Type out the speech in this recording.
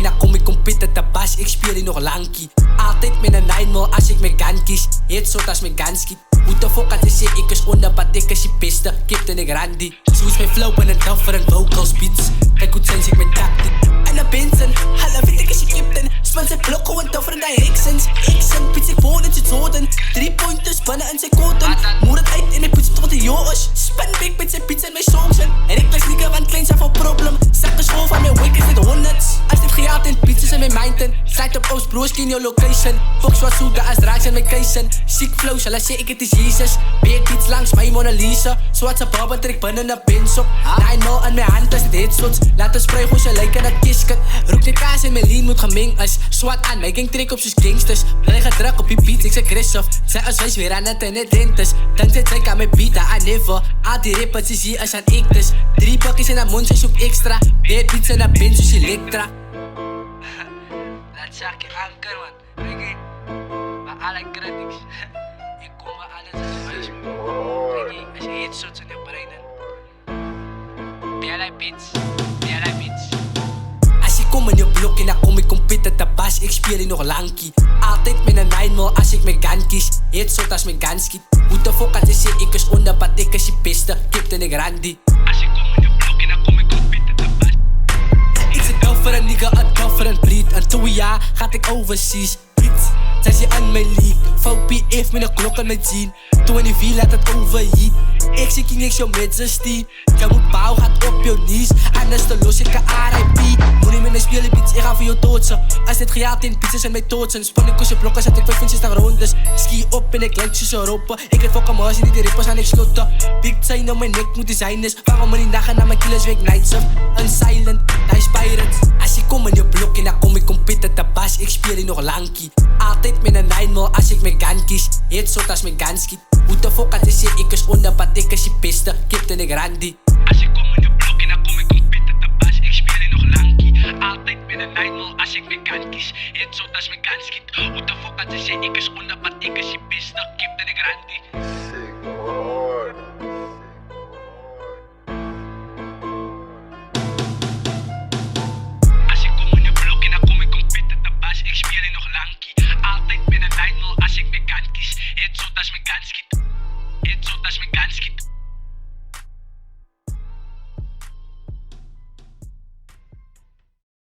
en dan kom ik compete te bas, ik speel hier nog lankie. Altijd met een 9 mil als ik met gun kies. Het soort als met gun schiet. Hoe de fuck had je sê, ik is onderpad, ik is je piste. Captain ik Randy. Zo is mijn flow en een different vocal speeds. Kijk hoe change ik mijn tactiek. En een Benson, hallo weet ik is je captain. Span zijn blok gewoon different directions. Action, pits ik woon in zijn zoden. 3 pointers, bannen in zijn koten. Moer het uit en ik poets tot de jongens. Span big met zijn pizza en mijn songs. En ik blijf sneaker, want klein zijn van problem. Zakken school van mijn week is dit honderd. Als dit gejaagd in pizzas en mijn mountain. Slijt op Oost, broers, in your location. Fox wat zoeken als draaks en mijn keizen. Sick flow, zal ik zeggen het is Jezus. Beek iets langs mijn Mona Lisa. Zwart ze baba trek binnen een pins op. 9 mil in mijn hand als dit headshots. Laat een spray goos, je lijken dat kisket. Roek de kaas en mijn lean moet gemeng is. Swat aan, mijn gang trek op soos gangsters. Blij gedruk op die beat, ik zeg Christoph. Zij als wijs weer aan het in het dentist. Dan zit zij aan mijn beat, I never. Al die rappers is hier als aan ictus. 3 bakjes in haar mond, zij zoekt extra. Beer beats in haar bin, soos Elektra. Laat zakje anker man, weet je. Maar alle critics. Ik kom maar alles als wijs man. Weet je, als je headshots in je brein. BLI beats, BLI beats. Als ik kom in je blok en dan kom ik compete te bas, ik speel hier nog lankie. Altijd met een 9 mil als ik met gun kies. Het soort als met gun schiet. Hoe de fuck had je sê, ik is onderpad, ik is je piste. Captain ik Randy. Als ik kom in je blok en dan kom ik compete te bas. Ik zit different nigga, a different breed. En 2 jaar gaat ik overseas. Zij ze aan mijn league. VPF met een klok aan mijn jean. 24 laat het overheat. Ik zie niks jou met z'n steen. Je moet bouw, gaat op je knees. Anders te los, ik kan RIP. Moet niet met een spelen beats, ik ga voor jou doodsen. Als dit gejaagd in pizzas en mijn tootsen. Span ik kusje blokken, zet ik 65 rondes. Ski op en ik lijk tussen roppen. Ik heb fokken maar niet die rippers aan ik sloten. Big zijn op mijn nek moet designers. Waarom maar niet dagen naar mijn killers week nights up. Unsilent, nice pirates. Als ik kom in je blok en dan kom ik compete te bas, ik speel hier nog lankie. Altijd met een 9 mil als ik met gun kies. Het soort als met gun schiet. Hoe de fuck had je sê, ik is onderpad, ik is je piste. Captain ik Randy. Als ik kom in je blok en dan kom ik compete te bas, ik speel hier nog lankie. Altijd met een 9 mil als ik met gun kies. Het soort als met gun schiet. Hoe de fuck had je sê, ik is onderpad, ik is je piste. Captain ik Randy.